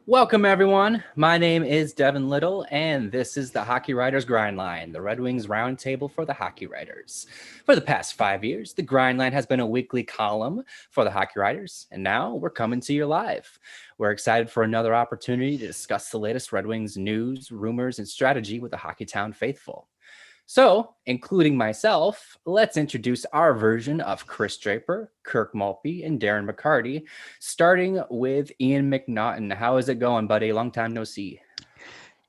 Welcome, everyone. My name is Devin Little, and this is the Hockey Writers Grind Line, the Red Wings roundtable for the hockey writers. For the past 5 years, the Grind Line has been a weekly column for the hockey writers, and now we're coming to you live. We're excited for another opportunity to discuss the latest Red Wings news, rumors, and strategy with the Hockeytown faithful. So, including myself, let's introduce our version of Chris Draper, Kirk Maltby, and Darren McCarty, starting with Ian McNaughton. How is it going, buddy? Long time no see.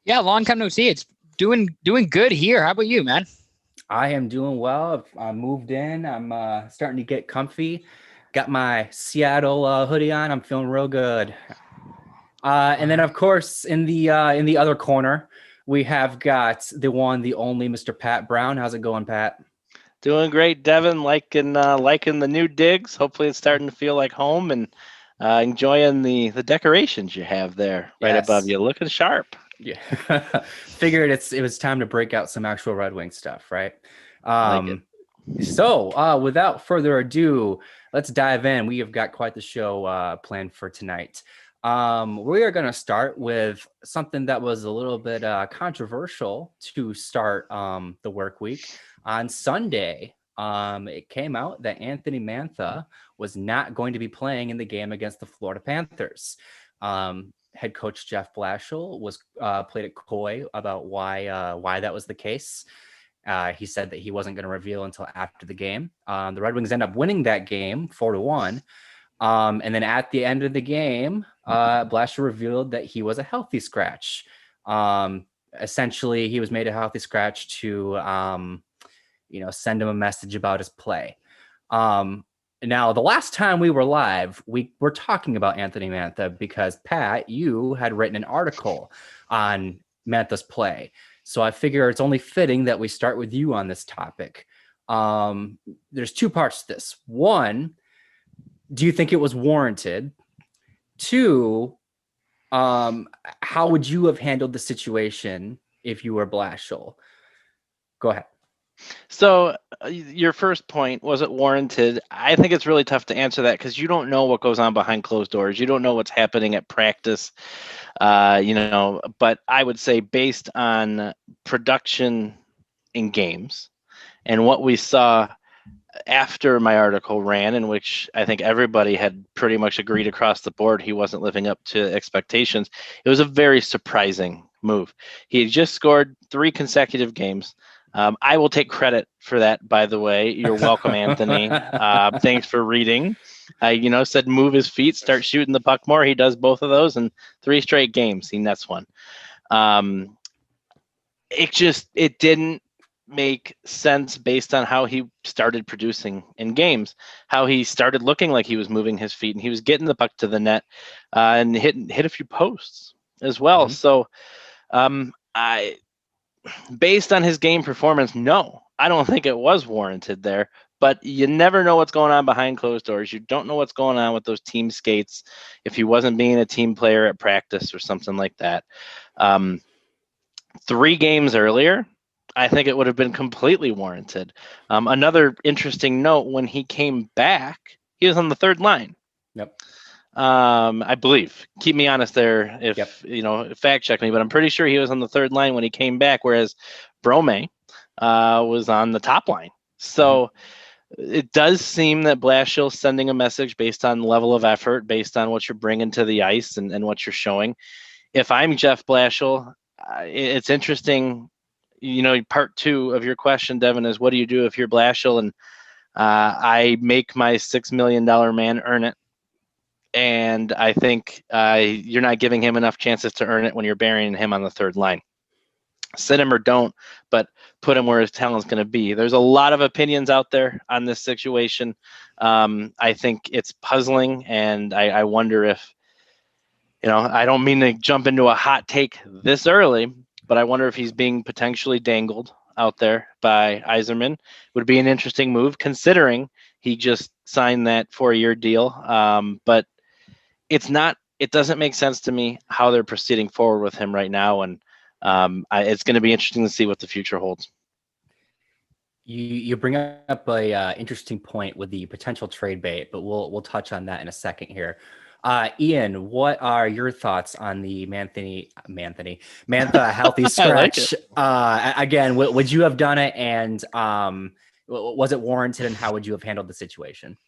Yeah, long time no see. It's doing good here. How about you, man? I am doing well. I moved in. I'm starting to get comfy. Got my Seattle hoodie on. I'm feeling real good. And then, of course, in the other corner, we have got the one, the only Mr. Pat Brown. How's it going, Pat? Doing great, Devin. Liking the new digs. Hopefully, it's starting to feel like home, and enjoying the decorations you have there right above you. Looking sharp. Yeah, figured it was time to break out some actual Red Wing stuff, right? So, without further ado, let's dive in. We have got quite the show planned for tonight. We are going to start with something that was a little bit controversial to start the work week. On Sunday, it came out that Anthony Mantha was not going to be playing in the game against the Florida Panthers. Head coach Jeff Blashill was played it coy about why that was the case. He said that he wasn't going to reveal until after the game. The Red Wings end up winning that game 4-1. And then at the end of the game, Blashill revealed that he was a healthy scratch. Essentially, he was made a healthy scratch to, send him a message about his play. Now, the last time we were live, we were talking about Anthony Mantha because, Pat, you had written an article on Mantha's play. So I figure it's only fitting that we start with you on this topic. There's two parts to this. One, do you think it was warranted? Two, how would you have handled the situation if you were Blashill? Go ahead. So your first point, was it warranted? I think it's really tough to answer that because you don't know what goes on behind closed doors. You don't know what's happening at practice, but I would say based on production in games and what we saw after my article ran, in which I think everybody had pretty much agreed across the board he wasn't living up to expectations, it was a very surprising move. He had just scored 3 consecutive games. I will take credit for that, by the way. You're welcome, Anthony. Thanks for reading. Said move his feet, start shooting the puck more. He does both of those in 3 straight games. He nets one. It didn't make sense based on how he started producing in games, how he started looking like he was moving his feet and he was getting the puck to the net and hit a few posts as well. Mm-hmm. So based on his game performance, no, I don't think it was warranted there, but you never know what's going on behind closed doors. You don't know what's going on with those team skates if he wasn't being a team player at practice or something like that. 3 games earlier, I think it would have been completely warranted. Another interesting note, when he came back, he was on the 3rd line. Yep. I believe. Keep me honest there if fact check me, but I'm pretty sure he was on the 3rd line when he came back, whereas Brome was on the top line. So it does seem that Blashill's sending a message based on level of effort, based on what you're bringing to the ice and what you're showing. If I'm Jeff Blashill, it's interesting. Part 2 of your question, Devin, is what do you do if you're Blashill and I make my $6 million man earn it? And I think you're not giving him enough chances to earn it when you're burying him on the 3rd line. Sit him or don't, but put him where his talent's going to be. There's a lot of opinions out there on this situation. I think it's puzzling, and I wonder if, I don't mean to jump into a hot take this early, but I wonder if he's being potentially dangled out there by Yzerman. Would be an interesting move considering he just signed that 4-year deal. But it doesn't make sense to me how they're proceeding forward with him right now. And it's going to be interesting to see what the future holds. You bring up a interesting point with the potential trade bait, but we'll touch on that in a second here. Ian, what are your thoughts on the Mantha healthy scratch? Again, would you have done it, and was it warranted, and how would you have handled the situation?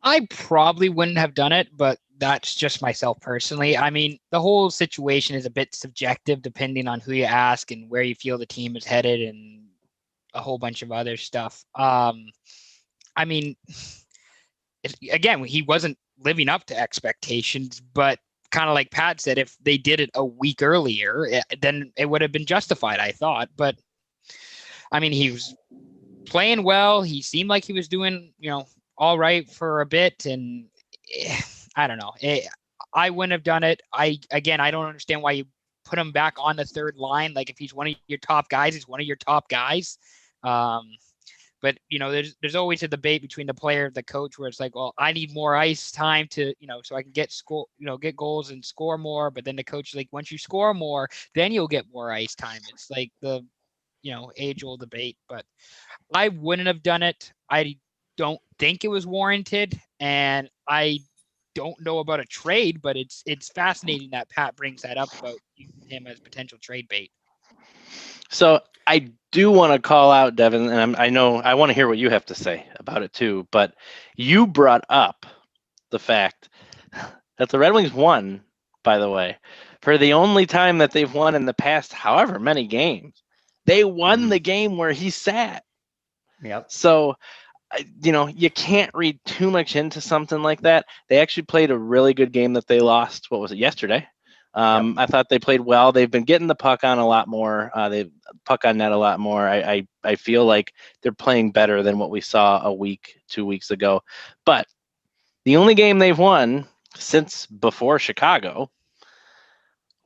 I probably wouldn't have done it, but that's just myself personally. I mean, the whole situation is a bit subjective depending on who you ask and where you feel the team is headed and a whole bunch of other stuff. I mean, again, he wasn't living up to expectations, but kind of like Pat said, if they did it a week earlier, then it would have been justified, I thought. But I mean, he was playing well. He seemed like he was doing, all right for a bit. And I don't know. I wouldn't have done it. I don't understand why you put him back on the third line. Like if he's one of your top guys, he's one of your top guys. But there's always a debate between the player and the coach where it's like, well, I need more ice time to, so I can get goals and score more. But then the coach is like, once you score more, then you'll get more ice time. It's like the, age old debate. But I wouldn't have done it. I don't think it was warranted, and I don't know about a trade, but it's fascinating that Pat brings that up about using him as potential trade bait. So I do want to call out Devin, and I know I want to hear what you have to say about it too, but you brought up the fact that the Red Wings won, by the way, for the only time that they've won in the past however many games. They won the game where he sat. Yep. So you can't read too much into something like that. They actually played a really good game that they lost. What was it, yesterday? Yep. I thought they played well. They've been getting the puck on a lot more. They puck on net a lot more. I feel like they're playing better than what we saw 2 weeks ago. But the only game they've won since before Chicago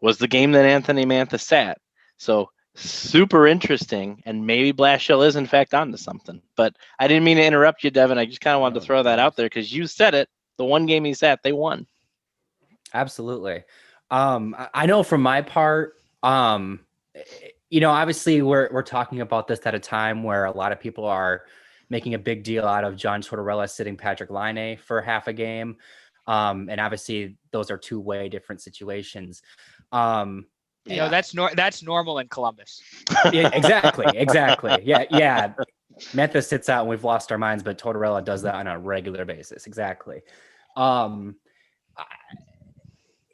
was the game that Anthony Mantha sat. So super interesting, and maybe Blashill is in fact onto something. But I didn't mean to interrupt you, Devin. I just kind of wanted to throw that out there because you said it. The one game he sat, they won. Absolutely. I know from my part, obviously we're talking about this at a time where a lot of people are making a big deal out of John Tortorella sitting Patrick Laine for half a game. And obviously those are two way different situations. Yeah, that's normal in Columbus. Yeah, exactly. Yeah. Mantha sits out and we've lost our minds, but Tortorella does that on a regular basis. Exactly.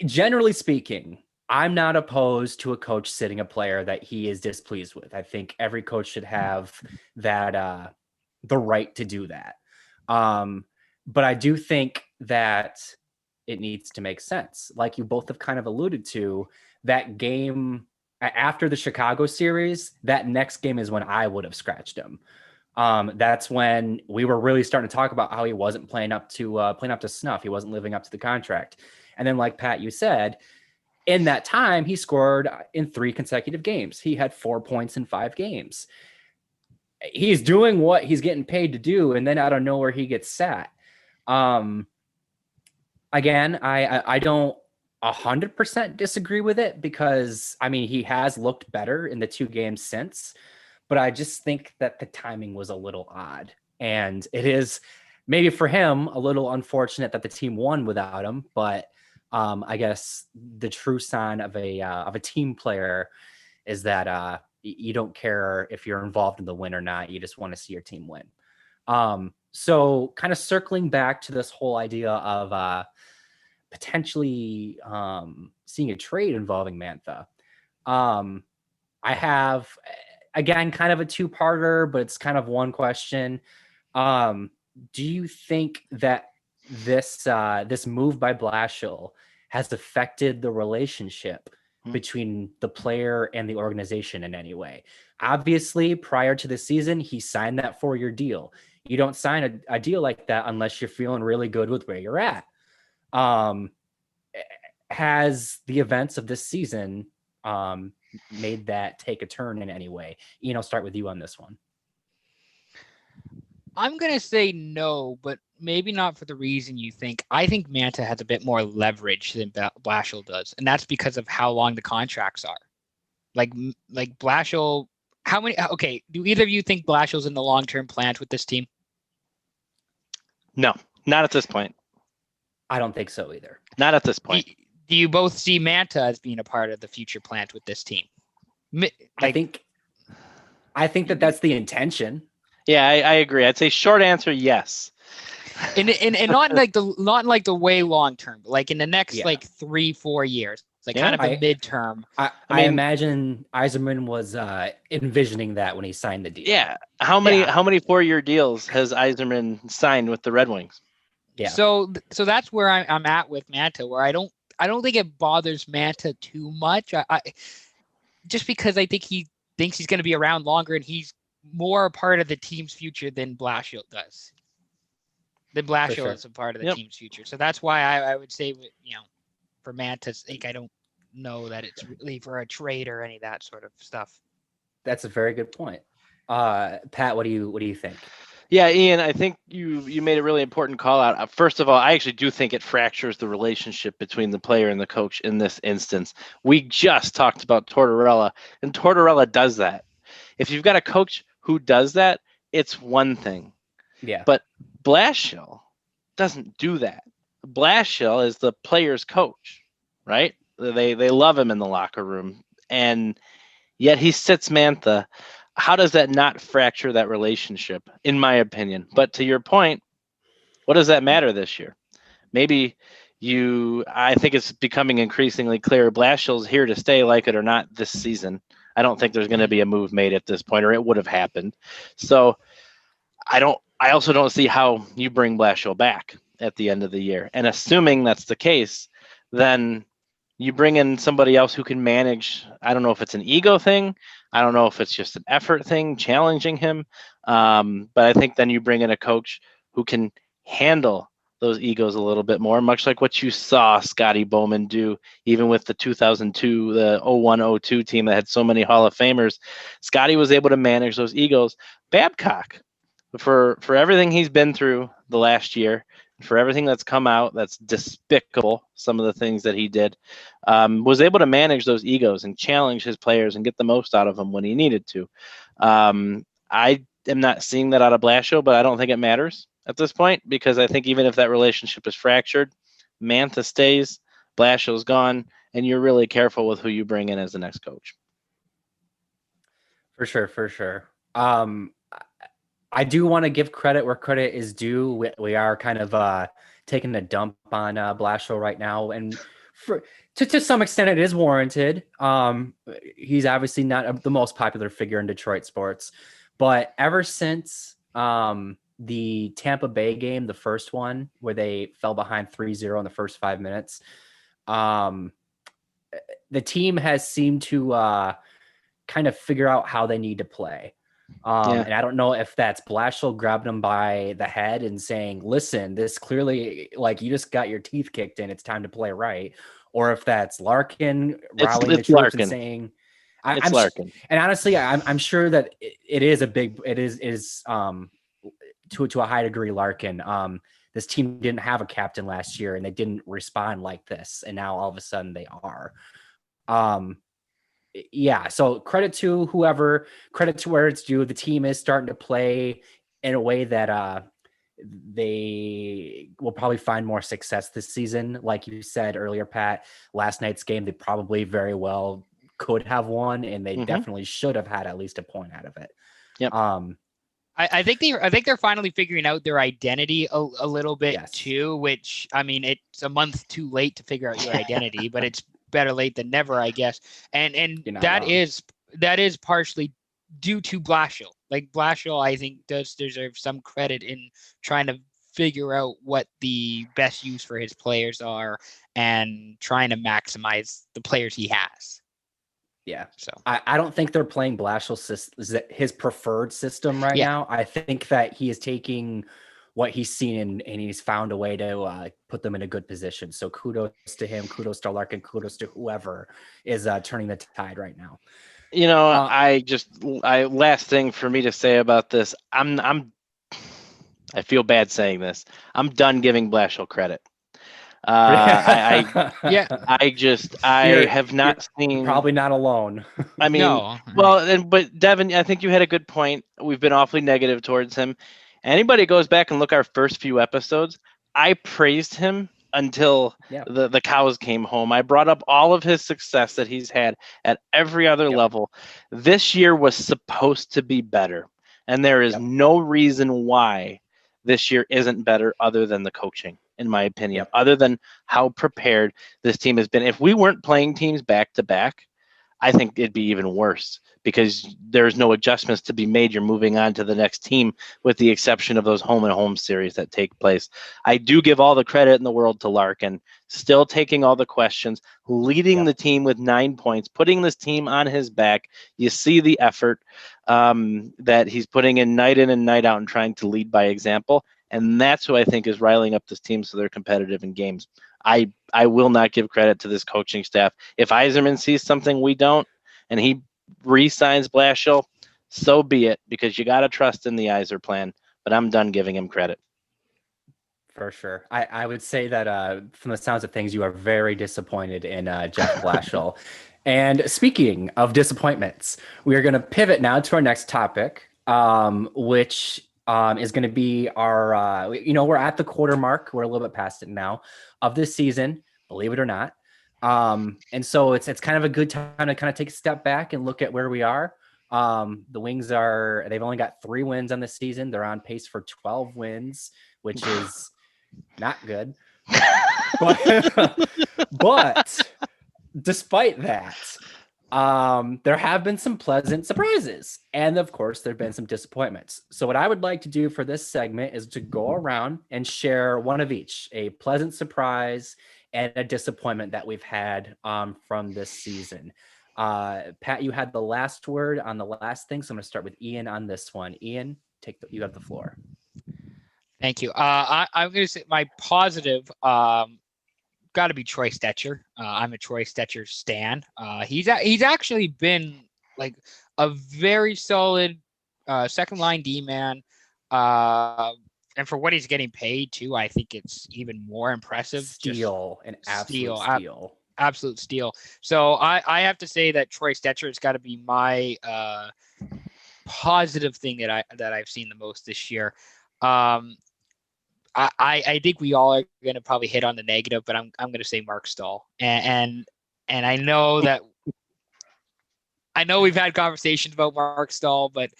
Generally speaking, I'm not opposed to a coach sitting a player that he is displeased with. I think every coach should have that the right to do that. But I do think that it needs to make sense. Like you both have kind of alluded to, that game after the Chicago series, that next game is when I would have scratched him. That's when we were really starting to talk about how he wasn't playing up to snuff. He wasn't living up to the contract. And then, like Pat, you said, in that time, he scored in 3 consecutive games. He had 4 points in 5 games. He's doing what he's getting paid to do, and then out of nowhere, he gets sat. Again, I don't 100% disagree with it because, I mean, he has looked better in the 2 games since, but I just think that the timing was a little odd. And it is maybe for him a little unfortunate that the team won without him, but I guess the true sign of a team player is that you don't care if you're involved in the win or not. You just want to see your team win. So kind of circling back to this whole idea of potentially seeing a trade involving Mantha. I have, again, kind of a 2-parter, but it's kind of one question. Do you think that this move by Blashill has affected the relationship between the player and the organization in any way? Obviously, prior to the season, he signed that 4-year deal. You don't sign a deal like that unless you're feeling really good with where you're at. Has the events of this season made that take a turn in any way? Ian, I'll start with you on this one. I'm going to say no, but maybe not for the reason you think. I think Mantha has a bit more leverage than Blashill does, and that's because of how long the contracts are. Like Blashill, do either of you think Blashill's in the long-term plans with this team? No, not at this point. I don't think so either. Not at this point. Do you both see Mantha as being a part of the future plans with this team? I think that's the intention. Yeah, I agree. I'd say short answer, yes. And not like the way long term, but like in the next like 3-4 years, like kind of a midterm. I mean, imagine Yzerman was envisioning that when he signed the deal. Yeah. How many 4-year deals has Yzerman signed with the Red Wings? Yeah. So that's where I'm at with Mantha, where I don't think it bothers Mantha too much. I just because I think he thinks he's going to be around longer and he's more a part of the team's future than Blashill does. Then Blashill is a part of the team's future. So that's why I would say, for Mantha's sake, I don't know that it's really for a trade or any of that sort of stuff. That's a very good point. Pat, what do you think? Yeah, Ian, I think you made a really important call out. First of all, I actually do think it fractures the relationship between the player and the coach in this instance. We just talked about Tortorella, and Tortorella does that. If you've got a coach who does that, it's one thing. Yeah. But Blashill doesn't do that. Blashill is the player's coach, right? They love him in the locker room, and yet he sits Mantha. How does that not fracture that relationship, in my opinion? But to your point, what does that matter this year? Maybe I think it's becoming increasingly clear Blashill's here to stay, like it or not, this season. I don't think there's going to be a move made at this point, or it would have happened. So I also don't see how you bring Blashill back at the end of the year. And assuming that's the case, then you bring in somebody else who can manage. I don't know if it's an ego thing. I don't know if it's just an effort thing, challenging him. But I think then you bring in a coach who can handle those egos a little bit more, much like what you saw Scotty Bowman do, even with the 2002, the 01-02 team that had so many Hall of Famers. Scotty was able to manage those egos. Babcock, for everything he's been through the last year, for everything that's come out that's despicable, some of the things that he did, was able to manage those egos and challenge his players and get the most out of them when he needed to. I am not seeing that out of Blashill, but I don't think it matters at this point, because I think even if that relationship is fractured, Mantha stays, Blashill's gone, and you're really careful with who you bring in as the next coach. For sure. I do want to give credit where credit is due. We are kind of taking a dump on Blashill right now, and to some extent it is warranted. He's obviously not the most popular figure in Detroit sports, but ever since the Tampa Bay game, the first one where they fell behind 3-0 in the first 5 minutes, the team has seemed to kind of figure out how they need to play. And I don't know if that's Blashill grabbing him by the head and saying, listen, this clearly, like, you just got your teeth kicked in, it's time to play right. Or if that's Larkin rallying the troops and saying, it's Larkin. And honestly, I'm sure that it is to a high degree Larkin. This team didn't have a captain last year and they didn't respond like this. And now all of a sudden they are. Yeah, so credit to whoever, credit to where it's due. The team is starting to play in a way that they will probably find more success this season. Like you said earlier, Pat, last night's game, they probably very well could have won, and they definitely should have had at least a point out of it. Yep. I think they're finally figuring out their identity a little bit too, which, I mean, it's a month too late to figure out your identity, but it's better late than never, I guess. And that is partially due to Blashill. Like, Blashill, I think, does deserve some credit in trying to figure out what the best use for his players are and trying to maximize the players he has. Yeah. So I don't think they're playing Blashill's his preferred system right now. I think that he is taking what he's seen and he's found a way to put them in a good position. So kudos to him, kudos to Larkin, kudos to whoever is turning the tide right now. You know, I last thing for me to say about this, I feel bad saying this. I'm done giving Blashill credit. I have not seen. Probably not alone. I mean, no. Well, but Devin, I think you had a good point. We've been awfully negative towards him. Anybody goes back and look our first few episodes, I praised him until the cows came home. I brought up all of his success that he's had at every other level. This year was supposed to be better, and there is no reason why this year isn't better other than the coaching, in my opinion, other than how prepared this team has been. If we weren't playing teams back to back, I think it'd be even worse because there's no adjustments to be made. You're moving on to the next team with the exception of those home and home series that take place. I do give all the credit in the world to Larkin, still taking all the questions, leading the team with 9 points, putting this team on his back. You see the effort that he's putting in and night out and trying to lead by example. And that's who I think is riling up this team so they're competitive in games. I will not give credit to this coaching staff. If Yzerman sees something we don't and he re-signs Blashill, so be it, because you got to trust in the Yzer plan. But I'm done giving him credit. For sure. I would say that from the sounds of things, you are very disappointed in Jeff Blashill. And speaking of disappointments, we are going to pivot now to our next topic, which is going to be our, we're at the quarter mark. We're a little bit past it now of this season, believe it or not. And so it's kind of a good time to kind of take a step back and look at where we are. The Wings they've only got 3 wins on the season. They're on pace for 12 wins, which is not good. but despite that, there have been some pleasant surprises. And of course, there have been some disappointments. So what I would like to do for this segment is to go around and share one of each, a pleasant surprise and a disappointment that we've had from this season. Pat, you had the last word on the last thing. So I'm going to start with Ian on this one. Ian, you have the floor. Thank you. I'm going to say my positive got to be Troy Stetcher. I'm a Troy Stetcher stan. He's actually been like a very solid second line D man. And for what he's getting paid too, I think it's even more impressive. Absolute steal. So I have to say that Troy Stetcher has got to be my positive thing that I've seen the most this year. I think we all are going to probably hit on the negative, but I'm going to say Mark Stahl. And I know we've had conversations about Mark Stahl, but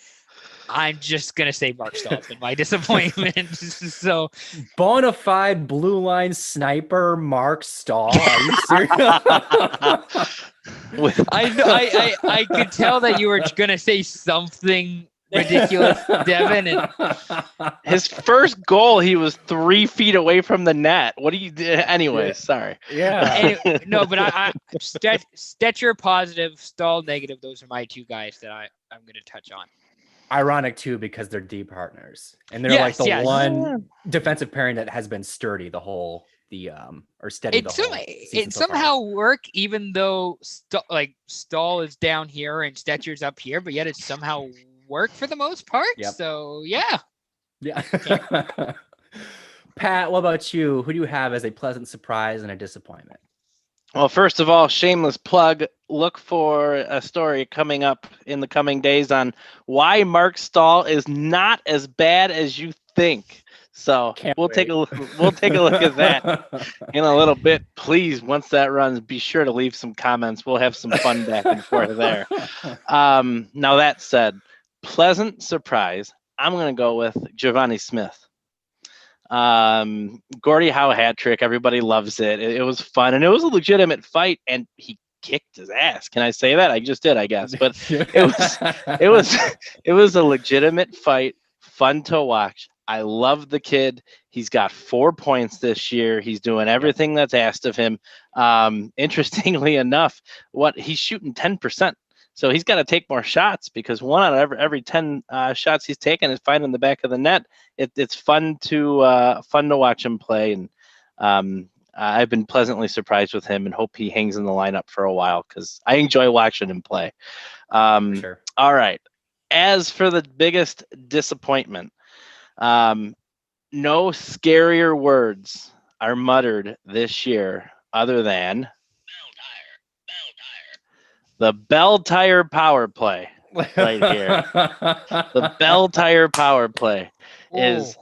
I'm just going to say Mark Stahl's been my disappointment. So bona fide blue line sniper Mark Stahl. Are you serious? I could tell that you were going to say something ridiculous, Devin. And his first goal, he was 3 feet away from the net. What do you do? Anyway, sorry. Yeah. Anyway, no, but Stetcher positive, Stahl negative. Those are my 2 guys that I'm going to touch on. Ironic too, because they're D partners, and they're like the one defensive pairing that has been sturdy the whole steady. It somehow work, even though Stahl is down here and Stetcher's up here, but yet it's somehow worked for the most part. Yep. So yeah. Pat, what about you? Who do you have as a pleasant surprise and a disappointment? Well, first of all, shameless plug. Look for a story coming up in the coming days on why Mark Stahl is not as bad as you think. So we'll take a look at that in a little bit. Please, once that runs, be sure to leave some comments. We'll have some fun back and forth there. Now that said, pleasant surprise. I'm going to go with Giovanni Smith. Gordie Howe hat trick. Everybody loves it. It was fun, and it was a legitimate fight, and he kicked his ass. Can I say that? I just did, I guess. But it was a legitimate fight, fun to watch. I love the kid. He's got 4 points this year. He's doing everything that's asked of him. Interestingly enough, he's shooting 10%. So he's got to take more shots, because 1 out of every 10 shots he's taken is finding the back of the net. It's fun to watch him play, and I've been pleasantly surprised with him, and hope he hangs in the lineup for a while, because I enjoy watching him play. Sure. All right. As for the biggest disappointment, no scarier words are muttered this year other than the Bell Tire power play right here. The Bell Tire power play is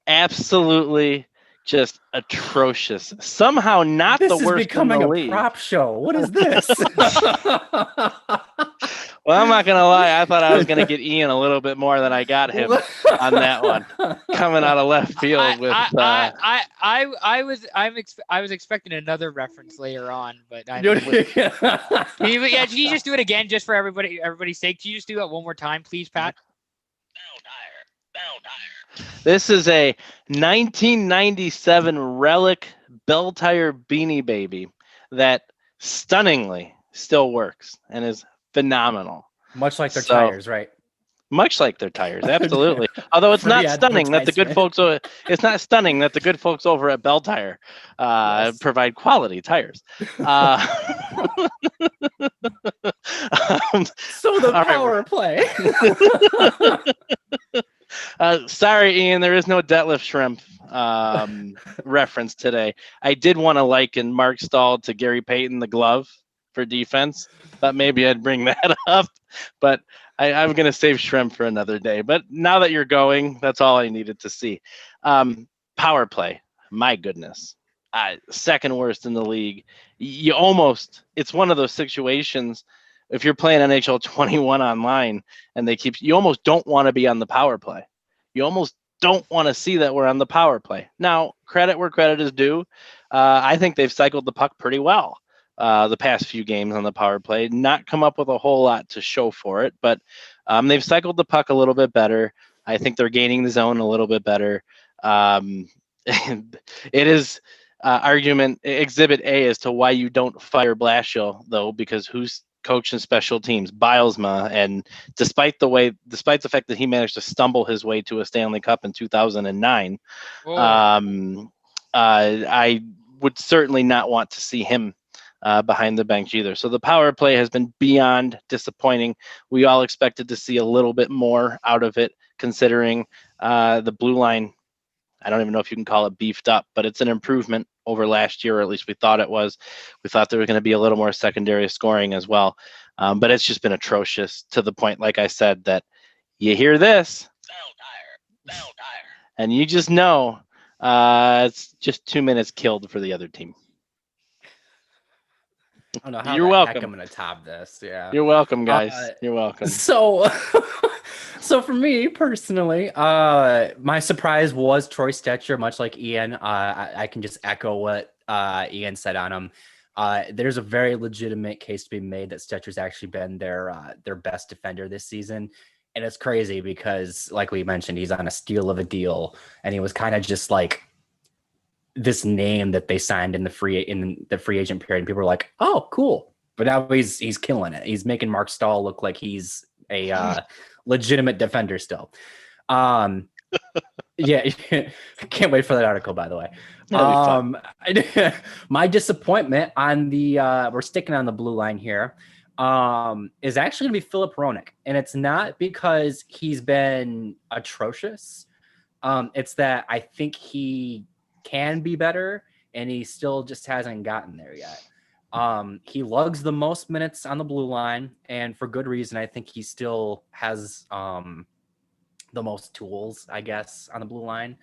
absolutely just atrocious. Somehow not This the worst is becoming in the a league. prop show. What is this? Well, I'm not gonna lie. I thought I was gonna get Ian a little bit more than I got him on that one, coming out of left field with. I was expecting another reference later on, but I know. Can you just do it again, just for everybody's sake? Can you just do that one more time, please, Pat? Bell tire. This is a 1997 relic bell tire beanie baby that stunningly still works and is phenomenal. Much like their tires, right? Much like their tires, absolutely. Although it's not stunning that the good folks. It's not stunning that the good folks over at Bell Tire provide quality tires. So the power play. Sorry, Ian, there is no deadlift shrimp reference today. I did want to liken Mark Stahl to Gary Payton, the glove for defense. Thought maybe I'd bring that up, but I'm going to save shrimp for another day. But now that you're going, that's all I needed to see. Power play, my goodness. Second worst in the league. It's one of those situations, if you're playing NHL 21 online and you almost don't want to be on the power play. You almost don't want to see that we're on the power play. Now, credit where credit is due. I think they've cycled the puck pretty well the past few games on the power play. Not come up with a whole lot to show for it, but they've cycled the puck a little bit better. I think they're gaining the zone a little bit better. It is argument exhibit A as to why you don't fire Blashill, though, because who's coaching special teams? Bilesma, and despite the fact that he managed to stumble his way to a Stanley Cup in 2009, I would certainly not want to see him behind the bench either. So the power play has been beyond disappointing. We all expected to see a little bit more out of it, considering the blue line. I don't even know if you can call it beefed up, but it's an improvement over last year, or at least we thought it was. We thought there was going to be a little more secondary scoring as well. But it's just been atrocious to the point, like I said, that you hear this, bell tire, and you just know it's just 2 minutes killed for the other team. I don't know how You're welcome. I'm going to top this. Yeah. You're welcome, guys. You're welcome. So for me personally, my surprise was Troy Stetcher, much like Ian. I can just echo what Ian said on him. There's a very legitimate case to be made that Stetcher's actually been their best defender this season. And it's crazy because, like we mentioned, he's on a steal of a deal, and he was kind of just like this name that they signed in the free agent period. And people were like, "Oh, cool!" But now he's killing it. He's making Mark Stahl look like he's a legitimate defender still. Yeah, can't wait for that article, by the way. My disappointment on the we're sticking on the blue line here is actually gonna be Philip Ronick, and it's not because he's been atrocious. It's that I think he can be better, and he still just hasn't gotten there yet. He lugs the most minutes on the blue line, and for good reason. I think he still has the most tools, I guess, on the blue line.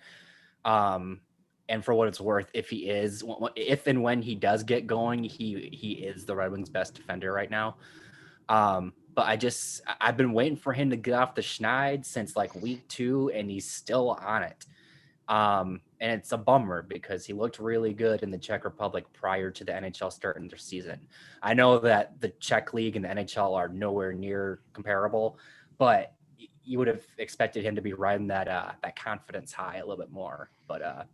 And for what it's worth, if and when he does get going, he is the Red Wings' best defender right now. But I've been waiting for him to get off the schneid since like week 2, and he's still on it. And it's a bummer because he looked really good in the Czech Republic prior to the NHL starting their season. I know that the Czech League and the NHL are nowhere near comparable, but you would have expected him to be riding that confidence high a little bit more. But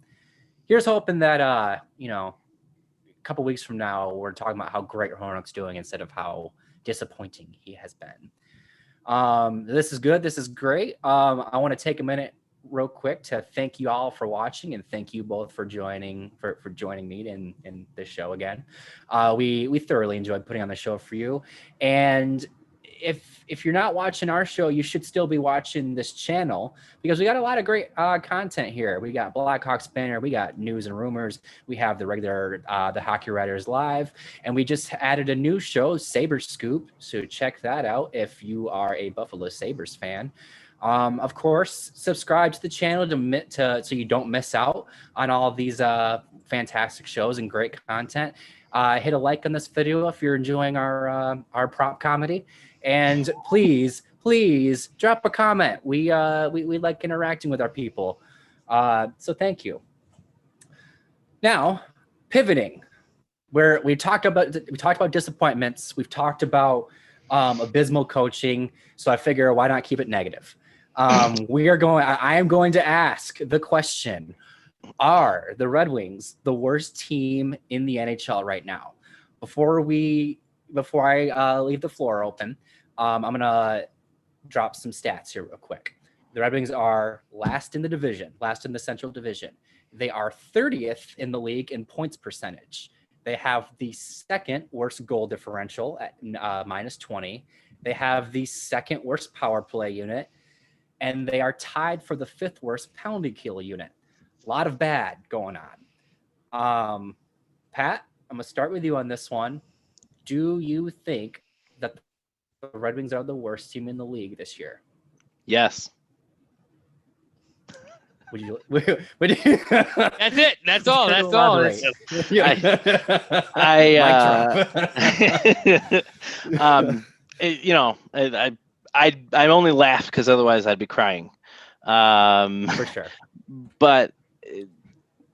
here's hoping that a couple weeks from now we're talking about how great Ronick's doing instead of how disappointing he has been. This is good. This is great. I want to take a minute real quick to thank you all for watching, and thank you both for joining me in this show again. We thoroughly enjoyed putting on the show for you, and if you're not watching our show, you should still be watching this channel because we got a lot of great content here. We got Blackhawks Banner, we got news and rumors, we have the regular the Hockey Writers Live, and we just added a new show, Sabres Scoop. So check that out if you are a Buffalo Sabres fan. Of course, subscribe to the channel so you don't miss out on all of these fantastic shows and great content. Hit a like on this video if you're enjoying our prop comedy, and please drop a comment. We like interacting with our people, so thank you. Now, pivoting, where we talked about disappointments, we've talked about abysmal coaching, so I figure why not keep it negative. I am going to ask the question: are the Red Wings the worst team in the NHL right now? Before I leave the floor open, I'm gonna drop some stats here real quick. The Red Wings are last in the Central Division. They are 30th in the league in points percentage. They have the second worst goal differential at -20. They have the second worst power play unit, and they are tied for the 5th worst penalty kill unit. A lot of bad going on. Pat, I'm gonna start with you on this one. Do you think that the Red Wings are the worst team in the league this year? Yes. Would you That's it. That's all. That's all. I only laugh because otherwise I'd be crying. For sure. But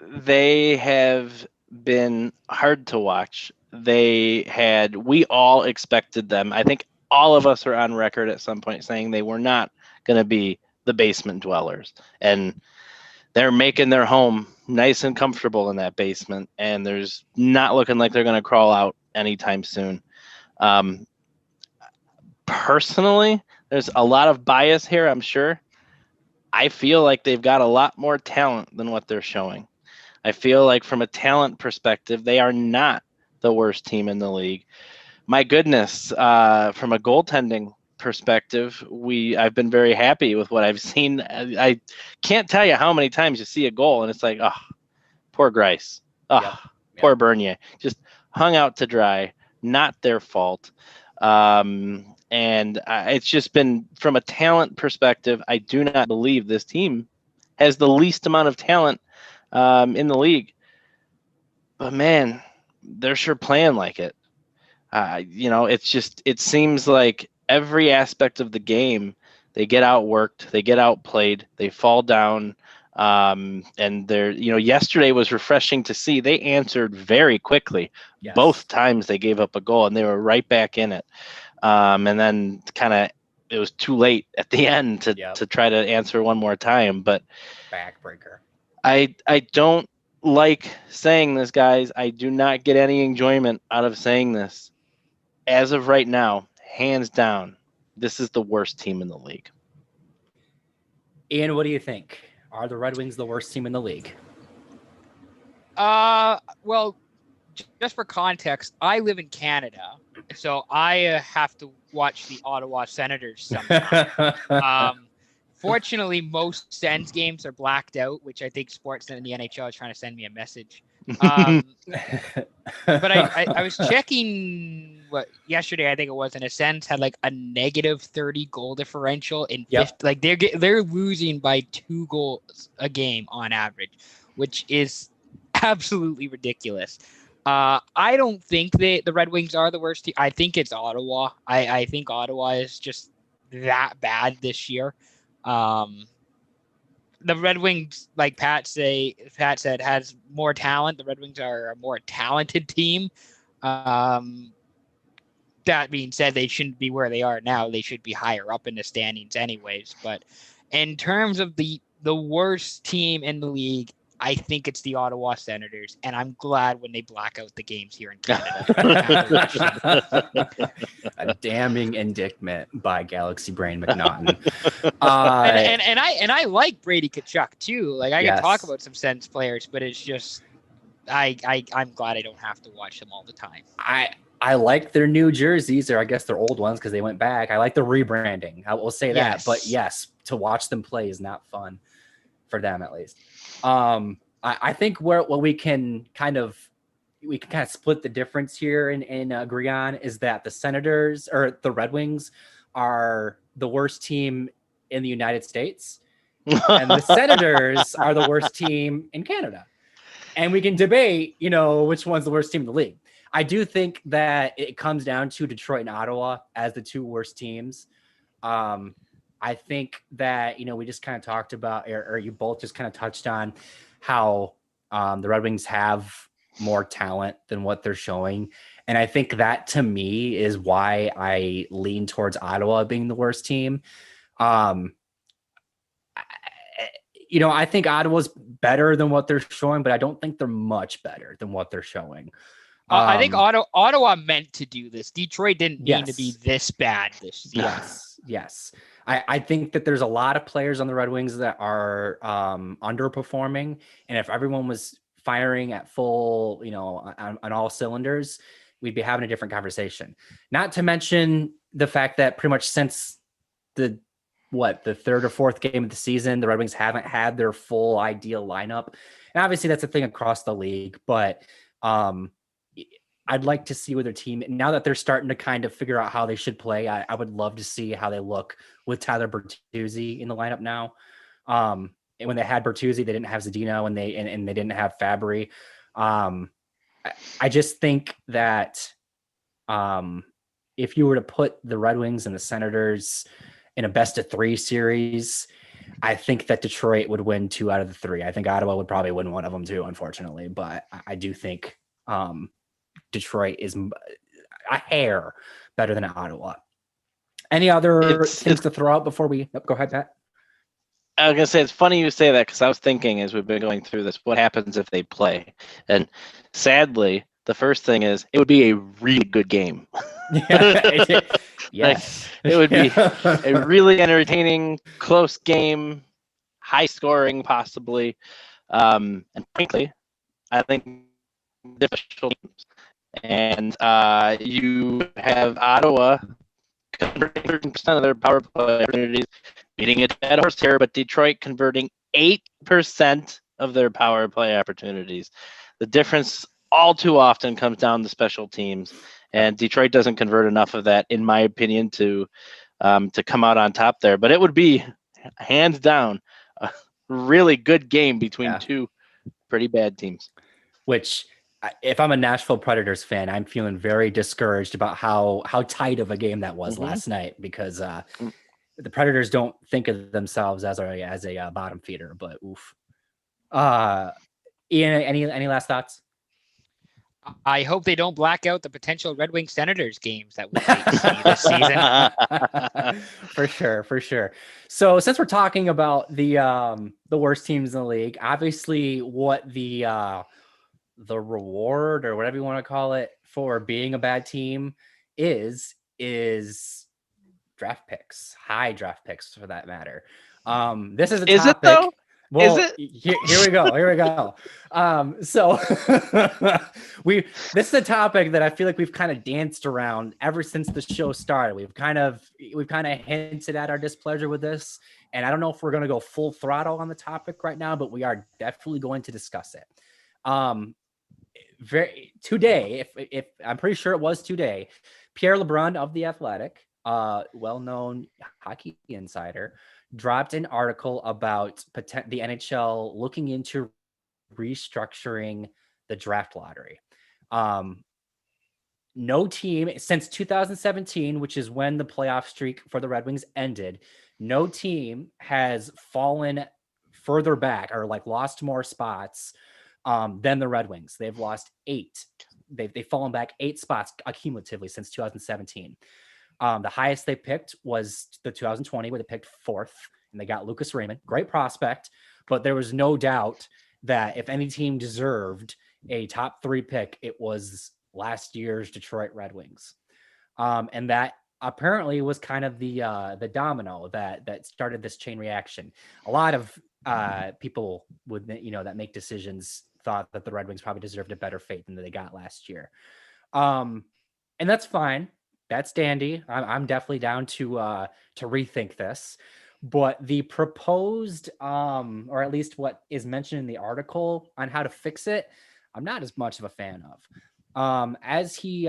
they have been hard to watch. We all expected them. I think all of us are on record at some point saying they were not going to be the basement dwellers, and they're making their home nice and comfortable in that basement, and there's not looking like they're going to crawl out anytime soon. Personally, there's a lot of bias here, I'm sure. I feel like they've got a lot more talent than what they're showing. I feel like from a talent perspective, they are not the worst team in the league. My goodness, from a goaltending perspective, I've been very happy with what I've seen. I can't tell you how many times you see a goal and it's like, oh, poor Grice. Oh, poor Bernier. Just hung out to dry. Not their fault. And it's just been, from a talent perspective, I do not believe this team has the least amount of talent in the league. But man, they're sure playing like it. It seems like every aspect of the game, they get outworked, they get outplayed, they fall down. And yesterday was refreshing to see. They answered very quickly. Yes. Both times they gave up a goal and they were right back in it. And then it was too late at the end to try to answer one more time. But backbreaker. I don't like saying this, guys. I do not get any enjoyment out of saying this. As of right now, hands down, this is the worst team in the league. Ian, what do you think? Are the Red Wings the worst team in the league? Well, just for context, I live in Canada, so I have to watch the Ottawa Senators sometimes. Fortunately, most Sens games are blacked out, which I think Sportsnet and the NHL is trying to send me a message. But I was checking yesterday, I think it was, and the Sens had like a -30 goal differential in like they're losing by 2 goals a game on average, which is absolutely ridiculous. I don't think the Red Wings are the worst team. I think it's Ottawa. I think Ottawa is just that bad this year. The Red Wings, like Pat said, has more talent. The Red Wings are a more talented team. That being said, they shouldn't be where they are now. They should be higher up in the standings anyways. But in terms of the worst team in the league, I think it's the Ottawa Senators, and I'm glad when they black out the games here in Canada. A damning indictment by Galaxy Brain McNaughton. And I like Brady Tkachuk too. Like I can talk about some Sens players, but it's just I'm glad I don't have to watch them all the time. I like their new jerseys, or I guess their old ones because they went back. I like the rebranding. I will say that. But yes, to watch them play is not fun for them, at least. I think what we can kind of split the difference here and agree on is that the Senators or the Red Wings are the worst team in the United States, and the Senators are the worst team in Canada. And we can debate, which one's the worst team in the league. I do think that it comes down to Detroit and Ottawa as the two worst teams. I think that, we just kind of talked about, or you both just kind of touched on how the Red Wings have more talent than what they're showing. And I think that, to me, is why I lean towards Ottawa being the worst team. I think Ottawa's better than what they're showing, but I don't think they're much better than what they're showing. I think Ottawa meant to do this. Detroit didn't mean to be this bad this season. Yes. I think that there's a lot of players on the Red Wings that are underperforming. And if everyone was firing at full, on all cylinders, we'd be having a different conversation. Not to mention the fact that pretty much since the third or fourth game of the season, the Red Wings haven't had their full ideal lineup. And obviously that's a thing across the league, but I'd like to see with their team now that they're starting to kind of figure out how they should play. I would love to see how they look with Tyler Bertuzzi in the lineup now. And when they had Bertuzzi, they didn't have Zadina, and they didn't have Fabry. I just think that if you were to put the Red Wings and the Senators in a best of 3 series, I think that Detroit would win 2 out of the 3. I think Ottawa would probably win one of them too, unfortunately. But I do think Detroit is a hair better than Ottawa. Any other things to throw out before we go ahead, Pat? I was going to say, it's funny you say that, because I was thinking as we've been going through this, what happens if they play? And sadly, the first thing is it would be a really good game. Yes. It would be a really entertaining, close game, high scoring possibly. And frankly, I think difficult teams. And you have Ottawa converting 13% of their power play opportunities, beating a dead horse here, but Detroit converting 8% of their power play opportunities. The difference all too often comes down to special teams, and Detroit doesn't convert enough of that, in my opinion, to come out on top there. But it would be, hands down, a really good game between two pretty bad teams. Which, if I'm a Nashville Predators fan, I'm feeling very discouraged about how tight of a game that was last night, because the Predators don't think of themselves as a bottom feeder. But oof. Ian, any last thoughts? I hope they don't black out the potential Red Wings Senators games that we might see this season. For sure. So since we're talking about the worst teams in the league, obviously what the reward, or whatever you want to call it, for being a bad team is draft picks, high draft picks for that matter. This is a topic. Is it though? Well, is it? Here we go. So this is a topic that I feel like we've kind of danced around ever since the show started. We've kind of hinted at our displeasure with this, and I don't know if we're going to go full throttle on the topic right now, but we are definitely going to discuss it. Today, if I'm pretty sure it was today, Pierre LeBrun of The Athletic, well-known hockey insider, dropped an article about the NHL looking into restructuring the draft lottery. No team since 2017, which is when the playoff streak for the Red Wings ended, no team has fallen further back or lost more spots than the Red Wings. They've lost 8. They've fallen back 8 spots cumulatively since 2017. The highest they picked was the 2020, where they picked 4th, and they got Lucas Raymond, great prospect. But there was no doubt that if any team deserved a top 3 pick, it was last year's Detroit Red Wings. And that apparently was kind of the domino that started this chain reaction. A lot of people that make decisions thought that the Red Wings probably deserved a better fate than they got last year. And that's fine. That's dandy. I'm definitely down to rethink this. But the proposed, or at least what is mentioned in the article on how to fix it, I'm not as much of a fan of. As he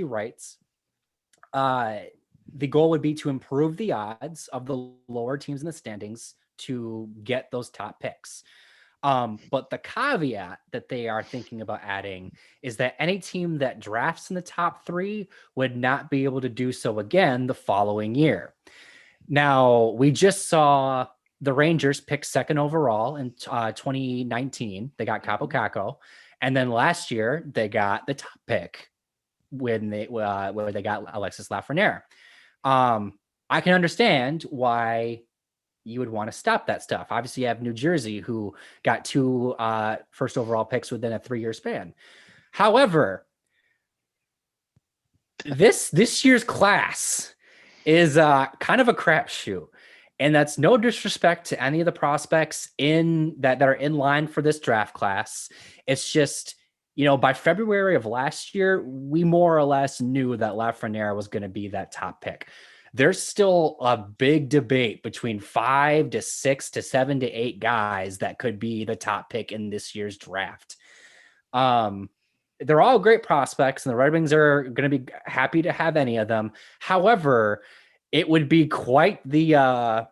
writes, the goal would be to improve the odds of the lower teams in the standings to get those top picks. But the caveat that they are thinking about adding is that any team that drafts in the top 3 would not be able to do so again the following year. Now, we just saw the Rangers pick 2nd overall in 2019. They got Capo Caco. And then last year, they got the top pick when where they got Alexis Lafreniere. I can understand why you would want to stop that stuff. Obviously, you have New Jersey, who got 2 first overall picks within a 3-year span. However, this year's class is kind of a crapshoot, and that's no disrespect to any of the prospects in that are in line for this draft class. It's just, by February of last year, we more or less knew that Lafreniere was going to be that top pick. There's still a big debate between 5 to 6 to 7 to 8 guys that could be the top pick in this year's draft. They're all great prospects, and the Red Wings are going to be happy to have any of them. However, it would be quite the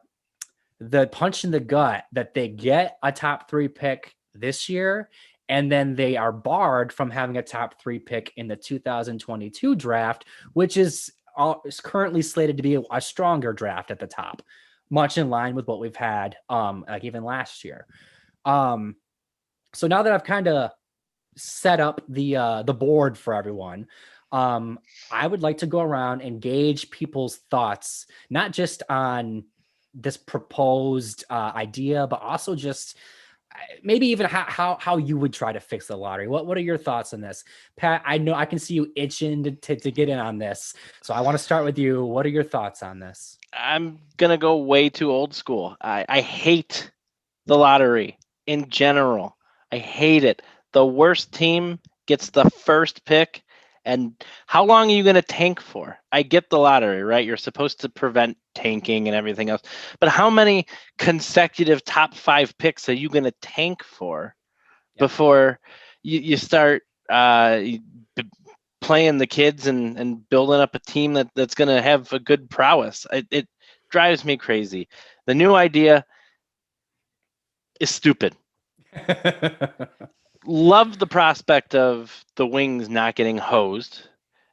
punch in the gut that they get a top 3 pick this year, and then they are barred from having a top 3 pick in the 2022 draft, which is currently slated to be a stronger draft at the top, much in line with what we've had like even last year. So now that I've kind of set up the board for everyone, I would like to go around and gauge people's thoughts, not just on this proposed idea, but also just maybe even how you would try to fix the lottery. What are your thoughts on this, Pat? I know I can see you itching to get in on this, so I want to start with you. What are your thoughts on this? I'm gonna go way too old school. I hate the lottery in general. I hate it. The worst team gets the first pick. And how long are you going to tank for? I get the lottery, right? You're supposed to prevent tanking and everything else. But how many consecutive top 5 picks are you going to tank for before you start playing the kids and building up a team that's going to have a good prowess? It drives me crazy. The new idea is stupid. Love the prospect of the Wings not getting hosed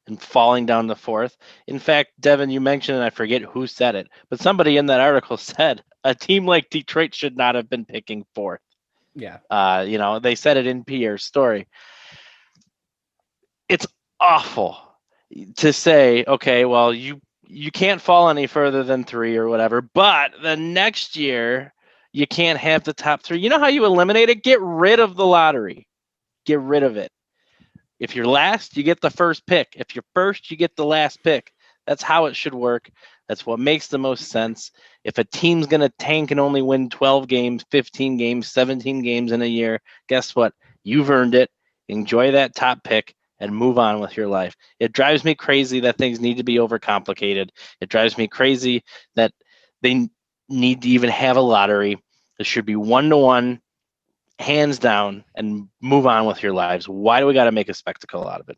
and falling down the 4th. In fact, Devin, you mentioned, and I forget who said it, but somebody in that article said a team like Detroit should not have been picking 4th. Yeah. They said it in Pierre's story. It's awful to say, okay, well, you can't fall any further than 3 or whatever, but the next year you can't have the top 3. You know how you eliminate it? Get rid of the lottery. Get rid of it. If you're last, you get the first pick. If you're first, you get the last pick. That's how it should work. That's what makes the most sense. If a team's going to tank and only win 12 games, 15 games, 17 games in a year, guess what? You've earned it. Enjoy that top pick and move on with your life. It drives me crazy that things need to be overcomplicated. It drives me crazy that they need to even have a lottery. It should be 1-to-1, hands down, and move on with your lives. Why do we got to make a spectacle out of it?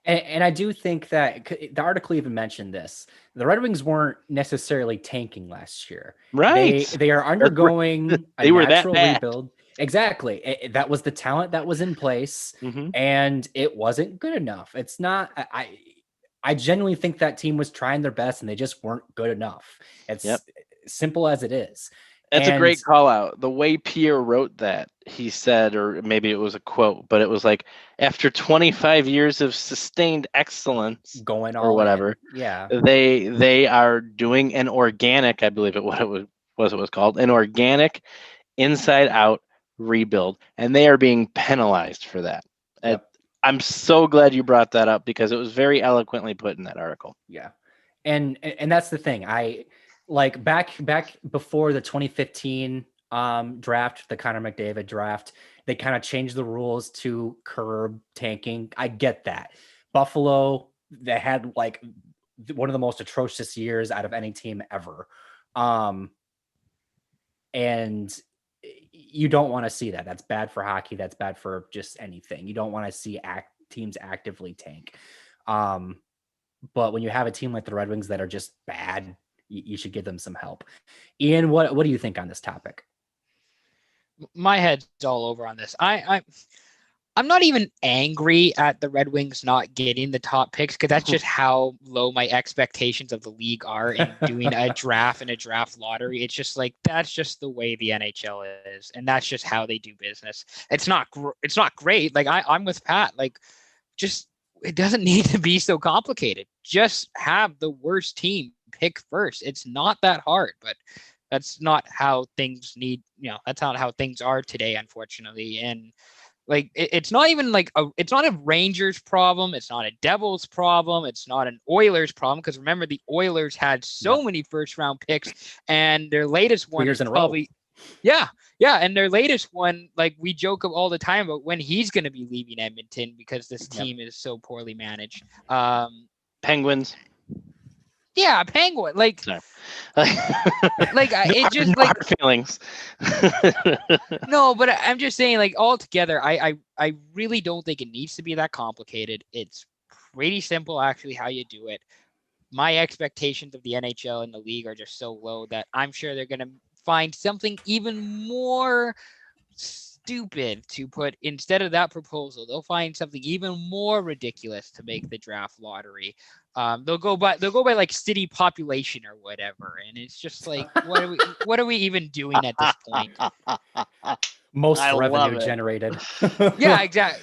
And I do think that the article even mentioned this. The Red Wings weren't necessarily tanking last year. Right. They are undergoing a natural rebuild. Exactly. That was the talent that was in place, and it wasn't good enough. It's not. I genuinely think that team was trying their best, and they just weren't good enough. It's simple as it is. That's a great call out. The way Pierre wrote that, he said, or maybe it was a quote, but it was like, after 25 years of sustained excellence going on or whatever, they are doing an organic, I believe it was called, an organic inside out rebuild, and they are being penalized for that. I'm so glad you brought that up because it was very eloquently put in that article. Yeah. And that's the thing. Like back before the 2015 draft, the Connor McDavid draft, they kind of changed the rules to curb tanking. I get that. Buffalo, they had like one of the most atrocious years out of any team ever. And you don't want to see that. That's bad for hockey. That's bad for just anything. You don't want to see teams actively tank. but when you have a team like the Red Wings that are just bad, you should give them some help. Ian, what do you think on this topic? My head's all over on this. I'm not even angry at the Red Wings not getting the top picks, because that's just how low my expectations of the league are in doing a draft and a draft lottery. It's just like, that's just the way the NHL is, and that's just how they do business. It's not great. Like I'm with Pat. Like, just, it doesn't need to be so complicated. Just have the worst team pick first. It's not that hard, but that's not how things that's not how things are today, unfortunately. And like, it's not even like it's not a Rangers problem. It's not a Devils problem. It's not an Oilers problem. Because remember, the Oilers had so many first round picks, and their latest one is probably, yeah. And their latest one, like, we joke all the time about when he's going to be leaving Edmonton because this team is so poorly managed. Penguins. Yeah, Penguin. Like, it just like feelings. No, but I'm just saying, like, altogether, I really don't think it needs to be that complicated. It's pretty simple, actually, how you do it. My expectations of the NHL and the league are just so low that I'm sure they're going to find something even more stupid to put instead of that proposal. They'll find something even more ridiculous to make the draft lottery. They'll go by like city population or whatever, and it's just like, what are we even doing at this point? Most revenue generated. Yeah, exactly.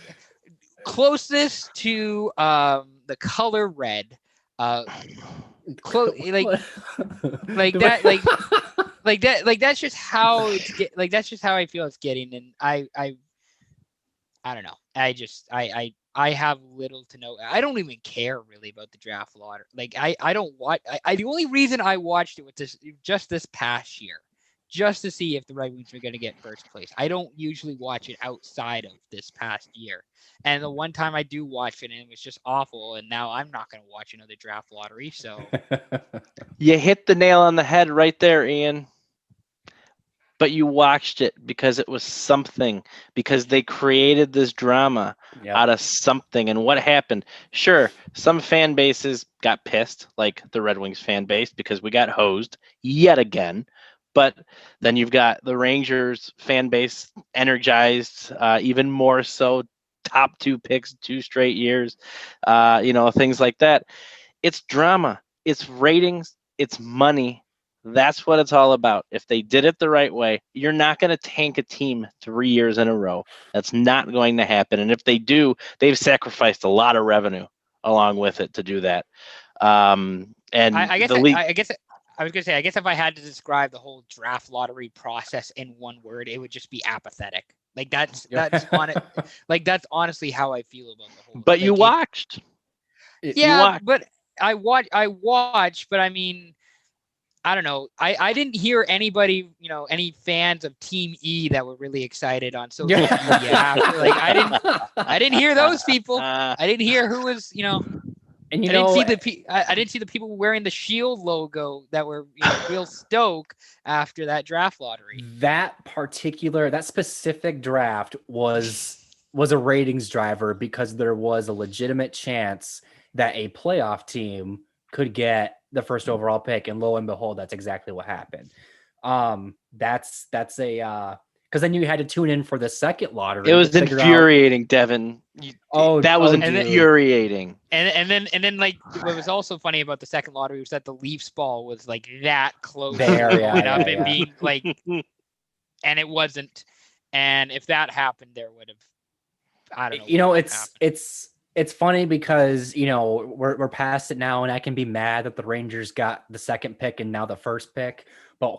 Closest to the color red. That's just how that's just how I feel it's getting, and I don't know. I have little to no. I don't even care really about the draft lottery. Like, I don't watch. The only reason I watched it was just this past year, just to see if the Red Wings were going to get first place. I don't usually watch it outside of this past year. And the one time I do watch it, and it was just awful. And now I'm not going to watch another draft lottery. So you hit the nail on the head right there, Ian. But you watched it because it was something, because they created this drama out of something. And what happened? Sure, some fan bases got pissed, like the Red Wings fan base, because we got hosed yet again. But then you've got the Rangers fan base energized, even more so, top 2 picks, 2 straight years, things like that. It's drama, it's ratings, it's money. That's what it's all about. If they did it the right way, you're not going to tank a team 3 years in a row. That's not going to happen. And if they do, they've sacrificed a lot of revenue along with it to do that. And I guess I was going to say, I guess if I had to describe the whole draft lottery process in one word, it would just be apathetic. Like, that's on it. Like, that's honestly how I feel about the whole. But you watched. But I watched, but I mean, I don't know. I didn't hear anybody, any fans of Team E that were really excited on social media after. Like, I didn't hear those people. I didn't hear who was, And I didn't see the people wearing the Shield logo that were real stoked after that draft lottery. That specific draft was a ratings driver, because there was a legitimate chance that a playoff team could get the first overall pick, and lo and behold, that's exactly what happened. Because then you had to tune in for the second lottery. It was infuriating, Devin. That was infuriating. And then like, what was also funny about the second lottery was that the Leafs ball was like that close and being like, and it wasn't. And if that happened, there would have, I don't know. It's funny because, we're past it now, and I can be mad that the Rangers got the second pick and now the first pick, but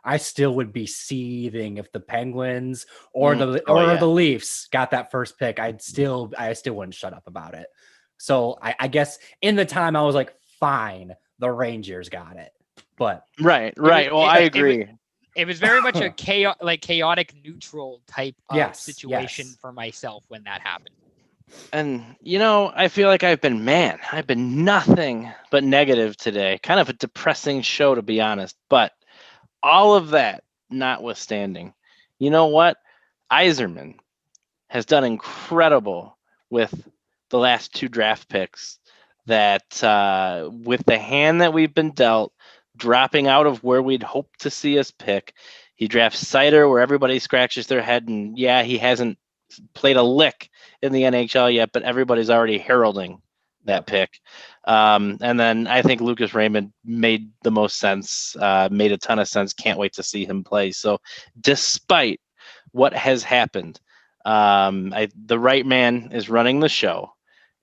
I still would be seething if the Penguins or the Leafs got that first pick. I still wouldn't shut up about it. So I guess in the time I was like, fine, the Rangers got it, but right. Well, I agree. It was very much a chaotic neutral type of situation for myself when that happened. And, I feel like I've been nothing but negative today. Kind of a depressing show, to be honest. But all of that notwithstanding, you know what? Yzerman has done incredible with the last 2 draft picks. that with the hand that we've been dealt, dropping out of where we'd hoped to see us pick, he drafts Sider where everybody scratches their head, and yeah, he hasn't played a lick in the NHL yet, but everybody's already heralding that pick. And then I think Lucas Raymond made the most sense, made a ton of sense. Can't wait to see him play. So despite what has happened, the right man is running the show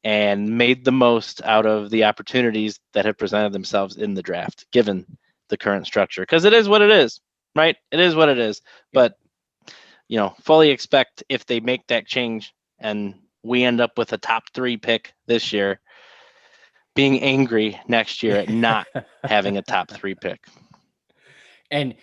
and made the most out of the opportunities that have presented themselves in the draft, given the current structure. Because it is what it is, right? It is what it is. But, fully expect if they make that change and we end up with a top 3 pick this year, being angry next year at not having a top 3 pick. And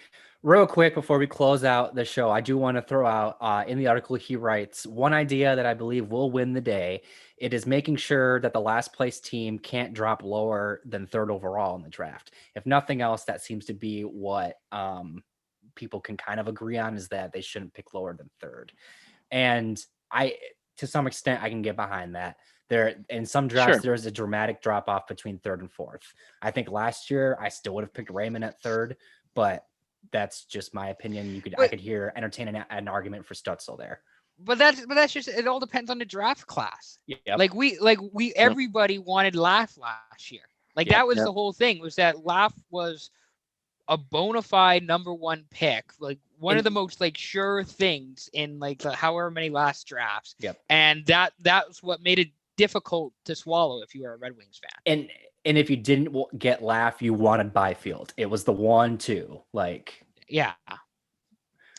real quick, before we close out the show, I do want to throw out in the article, he writes, one idea that I believe will win the day. It is making sure that the last place team can't drop lower than 3rd overall in the draft. If nothing else, that seems to be what people can kind of agree on, is that they shouldn't pick lower than 3rd. And to some extent, I can get behind that. There in some drafts, There's a dramatic drop off between 3rd and 4th. I think last year I still would have picked Raymond at 3rd, but that's just my opinion. I could entertain an argument for Stutzel there. But that's just, it all depends on the draft class. Yep. Everybody wanted Laugh last year. That was the whole thing, was that Laugh was a bona fide number 1 pick, one of the most sure things in however many last drafts. Yep. And that's what made it difficult to swallow if you were a Red Wings fan. And if you didn't get Laugh, you wanted Byfield. It was the 1-2. Yeah.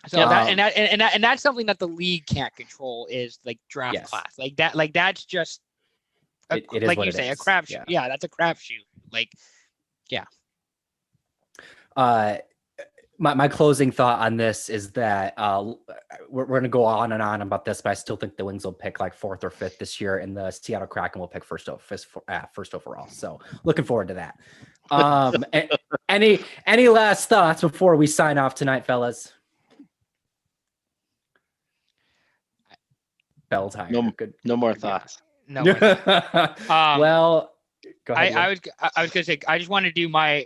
So that's something that the league can't control, is draft class. That's just a crapshoot. Yeah, that's a crapshoot. My closing thought on this is that we're going to go on and on about this, but I still think the Wings will pick 4th or 5th this year, and the Seattle Kraken will pick first overall. So looking forward to that. Any last thoughts before we sign off tonight, fellas? Bell time. No more thoughts. No. More thoughts. Well, go ahead. I was going to say, I just want to do my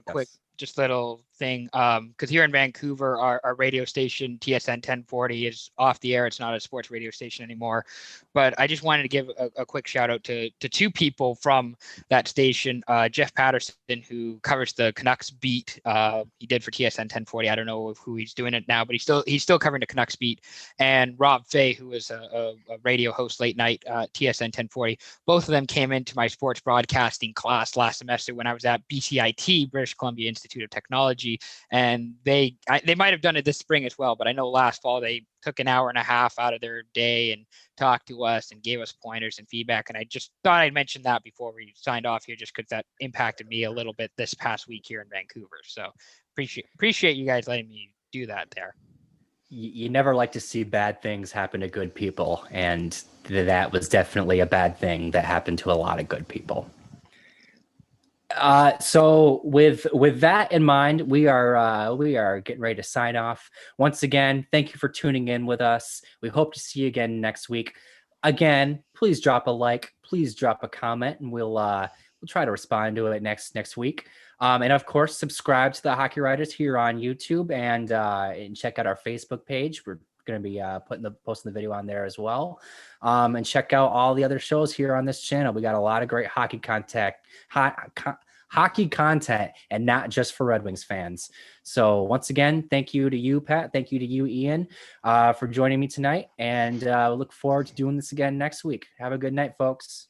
quick just little thing, because here in Vancouver, our radio station TSN 1040 is off the air. It's not a sports radio station anymore, but I just wanted to give a quick shout out to 2 people from that station. Jeff Patterson, who covers the Canucks beat, he did for TSN 1040. I don't know who he's doing it now, but he's still covering the Canucks beat. And Rob Fay, who is a radio host late night TSN 1040. Both of them came into my sports broadcasting class last semester when I was at BCIT, British Columbia Institute of Technology. And they might have done it this spring as well, but I know last fall they took an hour and a half out of their day and talked to us and gave us pointers and feedback. And I just thought I'd mention that before we signed off here, just because that impacted me a little bit this past week here in Vancouver. So appreciate you guys letting me do that there. You never like to see bad things happen to good people, and that was definitely a bad thing that happened to a lot of good people. So with that in mind, we are getting ready to sign off. Once again, thank you for tuning in with us. We hope to see you again next week. Again, please drop a like, please drop a comment, and we'll try to respond to it next week. And of course, subscribe to the Hockey Writers here on YouTube, and check out our Facebook page. We're going to be posting the video on there as well. And check out all the other shows here on this channel. We got a lot of great hockey content, and not just for Red Wings fans. So once again, thank you to you, Pat. Thank you to you, Ian, for joining me tonight. And look forward to doing this again next week. Have a good night, folks.